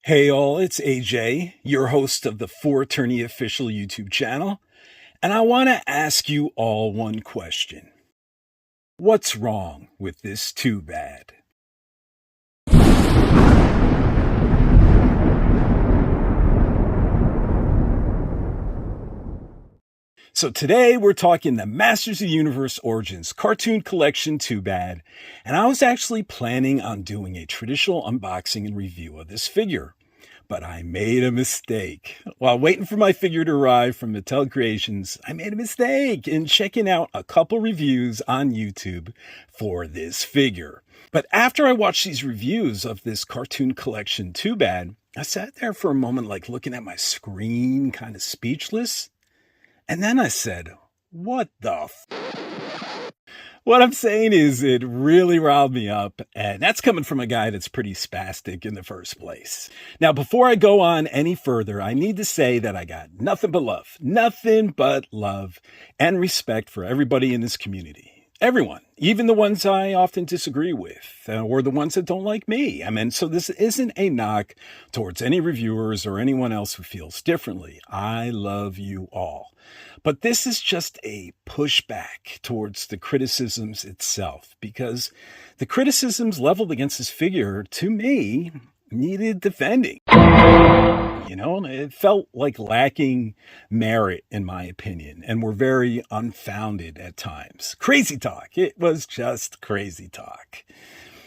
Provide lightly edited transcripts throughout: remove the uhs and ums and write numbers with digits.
Hey all, it's AJ, your host of the Eternia official YouTube channel, and I want to ask you all one question. What's wrong with this too bad? So today we're talking the Masters of the Universe Origins Cartoon Collection Too Bad, and I was actually planning on doing a traditional unboxing and review of this figure. But I made a mistake. While waiting for my figure to arrive from Mattel Creations, I made a mistake in checking out a couple reviews on YouTube for this figure. But after I watched these reviews of this cartoon collection Too Bad, I sat there for a moment like looking at my screen, kind of speechless. And then I said, what the What I'm saying is it really riled me up, and that's coming from a guy that's pretty spastic in the first place. Now, before I go on any further, I need to say that I got nothing but love and respect for everybody in this community. Everyone, even the ones I often disagree with, or the ones that don't like me. So this isn't a knock towards any reviewers or anyone else who feels differently. I love you all. But this is just a pushback towards the criticisms itself, because the criticisms leveled against this figure, to me, needed defending. It felt like lacking merit, in my opinion, and were very unfounded at times. Crazy talk. It was just crazy talk.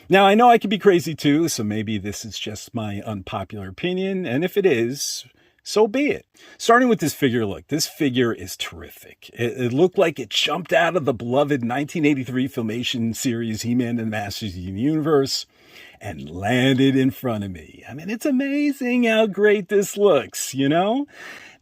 Now, I know I could be crazy too, so maybe this is just my unpopular opinion, and if it is, so be it. Starting with this figure, look, this figure is terrific. It looked like it jumped out of the beloved 1983 Filmation series He-Man and the Masters of the Universe and landed in front of me. It's amazing how great this looks, Now,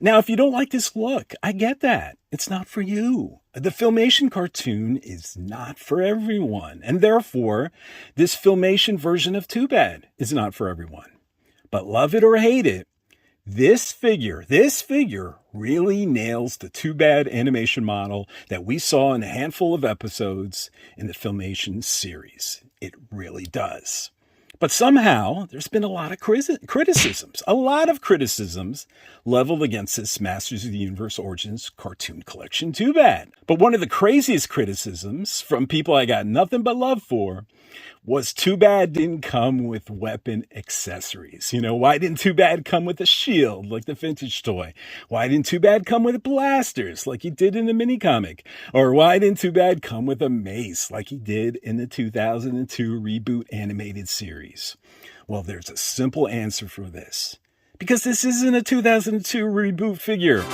if you don't like this look, I get that. It's not for you. The Filmation cartoon is not for everyone, and therefore, this Filmation version of Too Bad is not for everyone. But love it or hate it, this figure really nails the Too Bad animation model that we saw in a handful of episodes in the Filmation series. It really does. But somehow, there's been a lot of criticisms leveled against this Masters of the Universe Origins cartoon collection Too Bad. But one of the craziest criticisms from people I got nothing but love for was Too Bad didn't come with weapon accessories. Why didn't Too Bad come with a shield like the vintage toy? Why didn't Too Bad come with blasters like he did in the mini comic? Or why didn't Too Bad come with a mace like he did in the 2002 reboot animated series? Well, there's a simple answer for this. Because this isn't a 2002 reboot figure.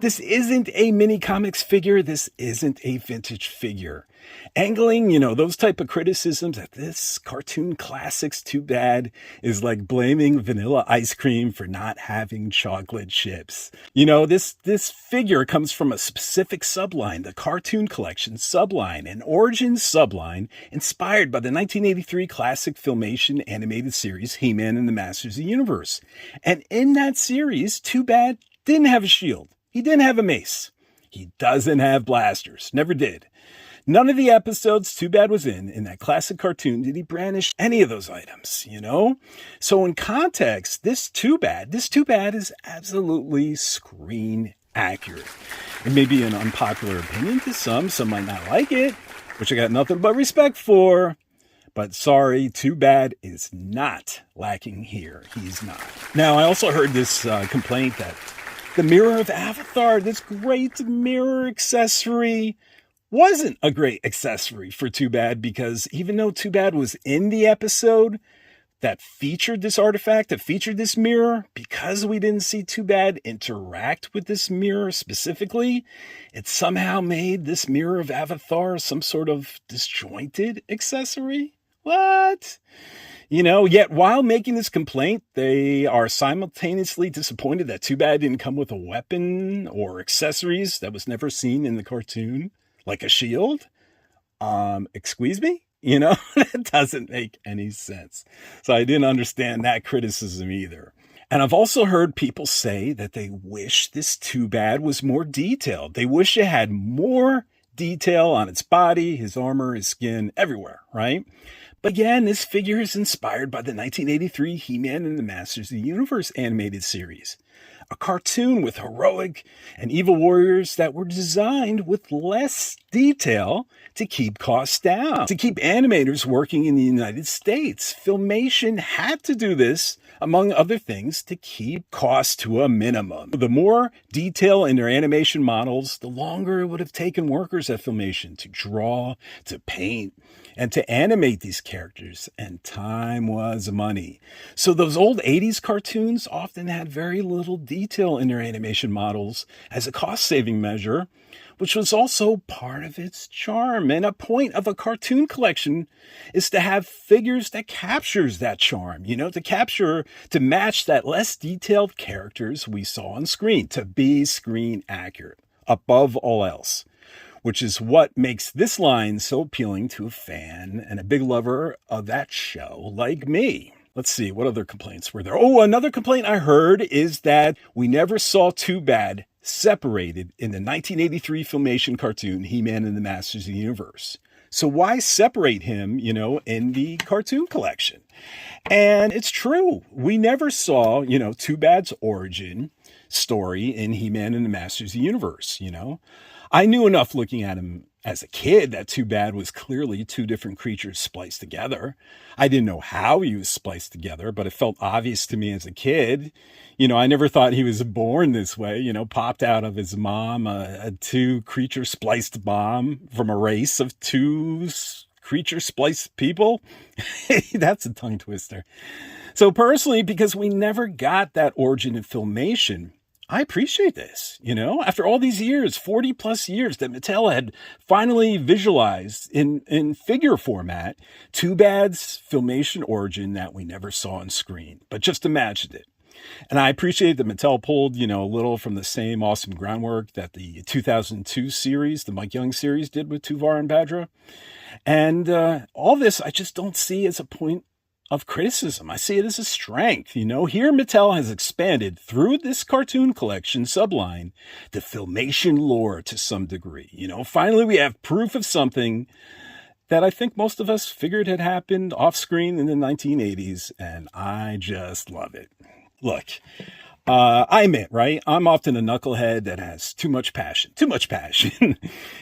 This isn't a mini comics figure. This isn't a vintage figure. Angling, those type of criticisms that this cartoon classics Too Bad is like blaming vanilla ice cream for not having chocolate chips. This figure comes from a specific subline, the cartoon collection subline, an origin subline inspired by the 1983 classic Filmation animated series He-Man and the Masters of the Universe. And in that series, Too Bad didn't have a shield. He didn't have a mace. He doesn't have blasters. Never did. None of the episodes Too Bad was in that classic cartoon did he brandish any of those items, So in context, this Too Bad is absolutely screen accurate. It may be an unpopular opinion to some might not like it, which I got nothing but respect for. But sorry, Too Bad is not lacking here. He's not. Now, I also heard this complaint that the Mirror of Avatar, this great mirror accessory, wasn't a great accessory for Too Bad, because even though Too Bad was in the episode that featured this artifact, that featured this mirror, because we didn't see Too Bad interact with this mirror specifically, it somehow made this Mirror of Avatar some sort of disjointed accessory. What? Yet while making this complaint, they are simultaneously disappointed that Too Bad didn't come with a weapon or accessories that was never seen in the cartoon, like a shield. Excuse me? That doesn't make any sense. So I didn't understand that criticism either. And I've also heard people say that they wish this Too Bad was more detailed. They wish it had more detail on its body, his armor, his skin, everywhere, right? But again, this figure is inspired by the 1983 He-Man and the Masters of the Universe animated series, a cartoon with heroic and evil warriors that were designed with less detail to keep costs down, to keep animators working in the United States. Filmation had to do this, among other things, to keep costs to a minimum. The more detail in their animation models, the longer it would have taken workers at Filmation to draw, to paint, and to animate these characters, and time was money. So those old 80s cartoons often had very little detail in their animation models as a cost-saving measure, which was also part of its charm. And a point of a cartoon collection is to have figures that captures that charm, to match that less detailed characters we saw on screen, to be screen accurate above all else, which is what makes this line so appealing to a fan and a big lover of that show like me. Let's see, what other complaints were there? Oh, another complaint I heard is that we never saw Too Bad separated in the 1983 Filmation cartoon He-Man and the Masters of the Universe. So why separate him, in the cartoon collection? And it's true. We never saw, Too Bad's origin story in He-Man and the Masters of the Universe, I knew enough looking at him as a kid that Too Bad was clearly two different creatures spliced together. I didn't know how he was spliced together, but it felt obvious to me as a kid. I never thought he was born this way, popped out of his mom, a two-creature spliced mom from a race of two creature spliced people. That's a tongue twister. So personally, because we never got that origin in Filmation, I appreciate this, after all these years, 40 plus years that Mattel had finally visualized in figure format, Too Bad's Filmation origin that we never saw on screen, but just imagined it. And I appreciate that Mattel pulled, a little from the same awesome groundwork that the 2002 series, the Mike Young series, did with Tuvar and Badra. And all this, I just don't see as a point of criticism. I see it as a strength. Here Mattel has expanded through this cartoon collection subline the Filmation lore to some degree. Finally we have proof of something that I think most of us figured had happened off screen in the 1980s, and I just love it. Look, I admit, right? I'm often a knucklehead that has too much passion.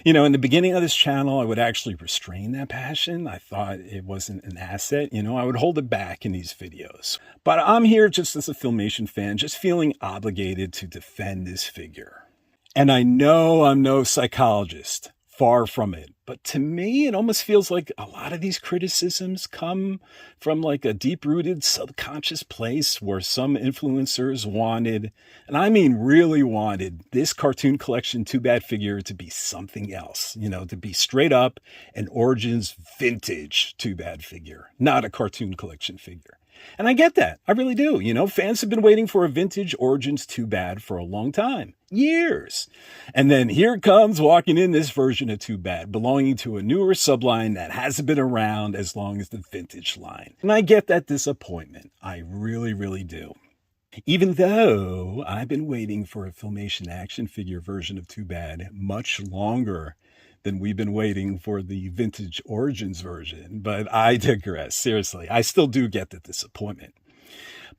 In the beginning of this channel, I would actually restrain that passion. I thought it wasn't an asset. I would hold it back in these videos. But I'm here just as a Filmation fan, just feeling obligated to defend this figure. And I know I'm no psychologist. Far from it. But to me, it almost feels like a lot of these criticisms come from like a deep-rooted subconscious place where some influencers wanted, and I mean really wanted, this cartoon collection Too Bad figure to be something else, to be straight up an Origins vintage Too Bad figure, not a cartoon collection figure. And I get that. I really do. Fans have been waiting for a vintage Origins Too Bad for a long time. Years. And then here comes walking in this version of Too Bad, belonging to a newer subline that hasn't been around as long as the vintage line. And I get that disappointment. I really, really do. Even though I've been waiting for a Filmation action figure version of Too Bad much longer than we've been waiting for the vintage Origins version. But I digress. Seriously, I still do get the disappointment.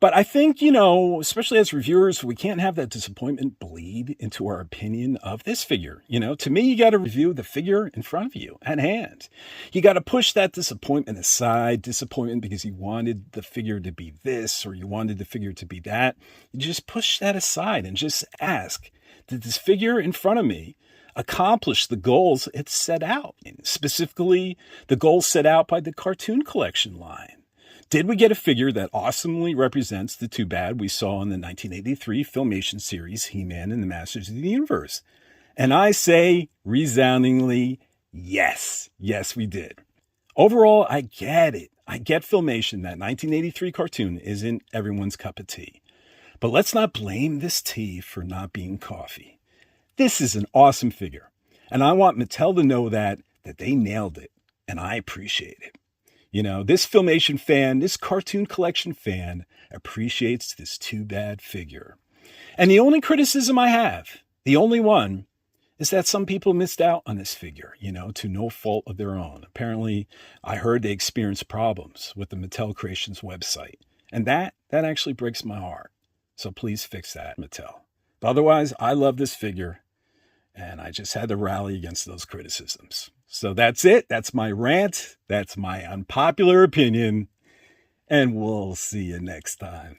But I think, especially as reviewers, we can't have that disappointment bleed into our opinion of this figure. To me, you got to review the figure in front of you at hand. You got to push that disappointment aside, disappointment because you wanted the figure to be this or you wanted the figure to be that. You just push that aside and just ask, did this figure in front of me accomplish the goals it set out? Specifically, the goals set out by the cartoon collection line. Did we get a figure that awesomely represents the Too Bad we saw in the 1983 Filmation series He-Man and the Masters of the Universe? And I say resoundingly, yes. Yes, we did. Overall, I get it. I get Filmation. That 1983 cartoon isn't everyone's cup of tea. But let's not blame this tea for not being coffee. This is an awesome figure. And I want Mattel to know that they nailed it. And I appreciate it. This Filmation fan, this cartoon collection fan appreciates this Too Bad figure. And the only criticism I have, the only one, is that some people missed out on this figure, to no fault of their own. Apparently, I heard they experienced problems with the Mattel Creations website. And that actually breaks my heart. So please fix that, Mattel. But otherwise, I love this figure, and I just had to rally against those criticisms. So that's it. That's my rant. That's my unpopular opinion. And we'll see you next time.